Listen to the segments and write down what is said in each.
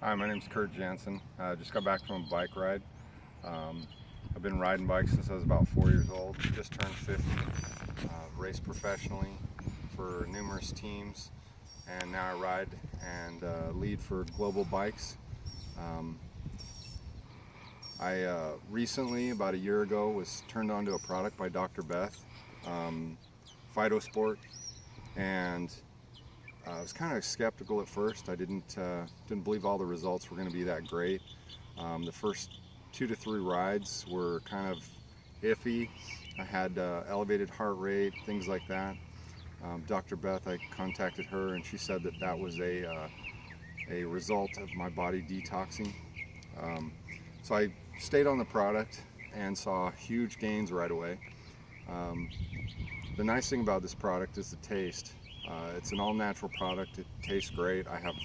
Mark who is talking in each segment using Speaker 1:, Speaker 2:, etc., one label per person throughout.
Speaker 1: Hi, my name's Kurt Jansen. I just got back from a bike ride. I've been riding bikes since I was about 4 years old. Just turned 50. Raced professionally for numerous teams, and now I ride and lead for Global Bikes. Um, I recently, about a year ago, was turned on to a product by Dr. Beth, um, Phytosport, and I was kind of skeptical at first. I didn't believe all the results were going to be that great. The first 2 to 3 rides were kind of iffy. I had elevated heart rate, things like that. Dr. Beth, I contacted her, and she said that that was a result of my body detoxing. Um, so I stayed on the product and saw huge gains right away. Um, the nice thing about this product is the taste. It's an all-natural product. It tastes great. I have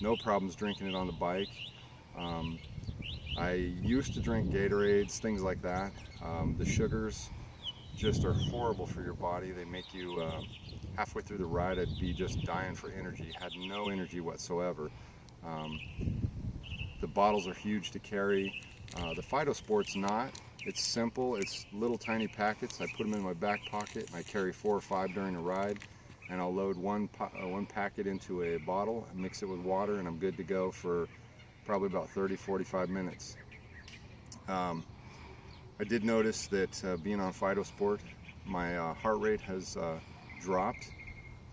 Speaker 1: no problems drinking it on the bike. Um, I used to drink Gatorades, things like that. The sugars just are horrible for your body. They make you, halfway through the ride, I'd be just dying for energy. Had no energy whatsoever. Um, the bottles are huge to carry. The Phytosport's not. It's simple. It's little tiny packets. I put them in my back pocket, and I carry 4 or 5 during a ride. And I'll load one packet into a bottle and mix it with water, and I'm good to go for probably about 30-45 minutes. I did notice that being on Phytosport, my heart rate has dropped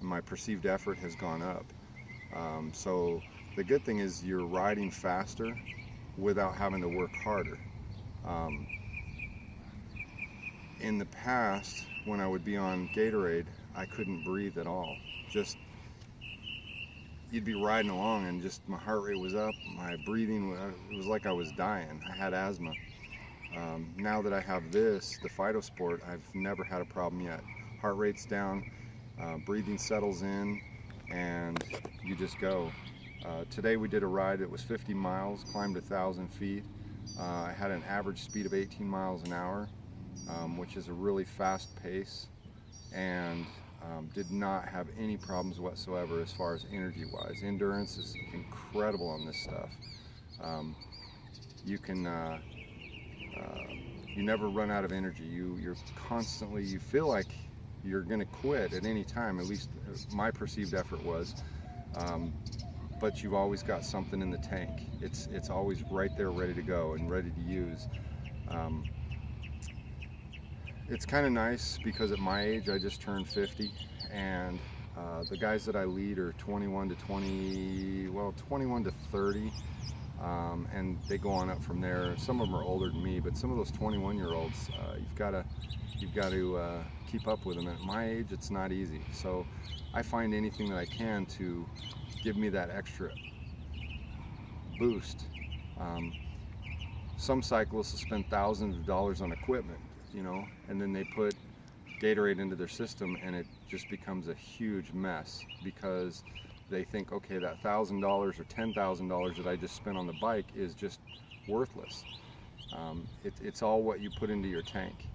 Speaker 1: and my perceived effort has gone up. So the good thing is you're riding faster without having to work harder. Um, in the past, when I would be on Gatorade, I couldn't breathe at all. Just you'd be riding along and just my heart rate was up, my breathing, it was like I was dying. I had asthma. Now that I have this, the Phytosport, I've never had a problem yet. Heart rate's down, breathing settles in, and you just go. Today we did a ride that was 50 miles, climbed 1,000 feet. I had an average speed of 18 miles an hour, which is a really fast pace, and did not have any problems whatsoever as far as energy-wise. Endurance is incredible on this stuff. You can you never run out of energy. You're constantly, you feel like you're going to quit at any time, at least my perceived effort was, but you've always got something in the tank. It's always right there ready to go and ready to use. It's kind of nice because at my age I just turned 50, and the guys that I lead are 21 to 30, and they go on up from there. Some of them are older than me, but some of those 21-year-olds, you've got to keep up with them. At my age, it's not easy. So I find anything that I can to give me that extra boost. Some cyclists will spend thousands of dollars on equipment, and then they put Gatorade into their system, and it just becomes a huge mess because they think, okay, that $1,000 or $10,000 that I just spent on the bike is just worthless. It's all what you put into your tank.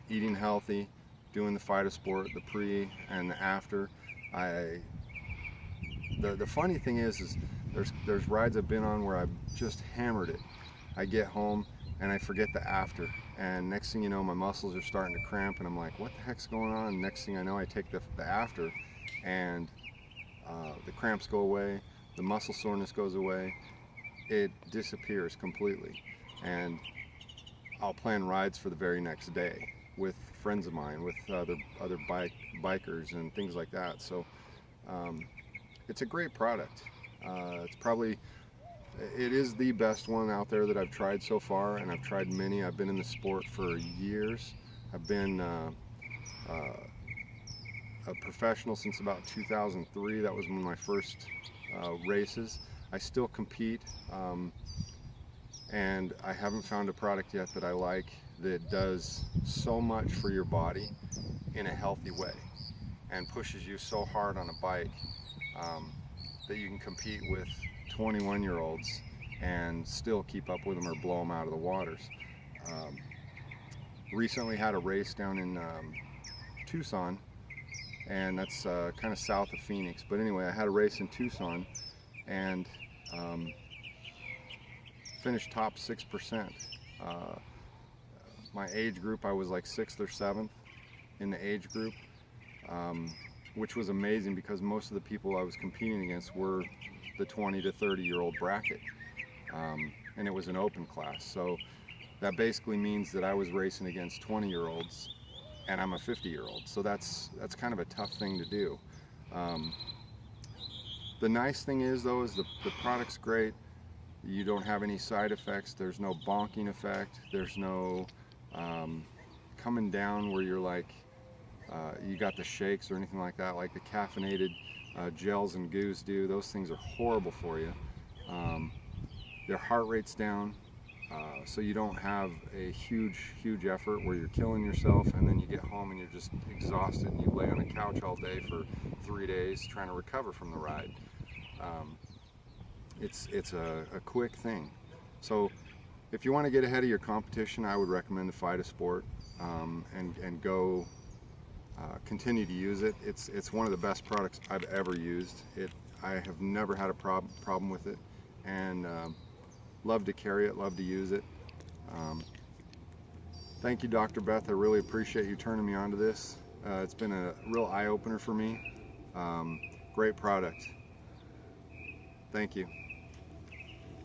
Speaker 1: Eating healthy, doing the Phytosport, the pre and the after. The funny thing is there's rides I've been on where I've just hammered it. I get home and I forget the after, and next thing you know, my muscles are starting to cramp, and I'm like, what the heck's going on? And next thing I know, I take the after, and the cramps go away, the muscle soreness goes away, it disappears completely, and I'll plan rides for the very next day with friends of mine, with other bikers and things like that. So it's a great product. It is the best one out there that I've tried so far, and I've tried many. I've been in the sport for years. I've been a professional since about 2003. That was one of my first races. I still compete, and I haven't found a product yet that I like that does so much for your body in a healthy way and pushes you so hard on a bike that you can compete with 21-year-olds and still keep up with them or blow them out of the waters. Recently had a race down in Tucson, and that's kind of south of Phoenix. But anyway, I had a race in Tucson, and finished top 6%. My age group, I was like 6th or 7th in the age group, which was amazing because most of the people I was competing against were the 20 to 30-year-old bracket, and it was an open class. So that basically means that I was racing against 20-year-olds, and I'm a 50-year-old. So that's kind of a tough thing to do. The nice thing is, though, is the product's great. You don't have any side effects. There's no bonking effect. There's no coming down where you're like, you got the shakes or anything like that, like the caffeinated gels and goos do. Those things are horrible for you. Their heart rate's down, so you don't have a huge effort where you're killing yourself and then you get home and you're just exhausted and you lay on a couch all day for 3 days trying to recover from the ride. It's a quick thing. So if you want to get ahead of your competition, I would recommend the Fight Sport, and go continue to use it. It's one of the best products I've ever used. I have never had a problem with it, and love to carry it, love to use it. Thank you, Dr. Beth. I really appreciate you turning me on to this. It's been a real eye-opener for me. Great product. Thank you.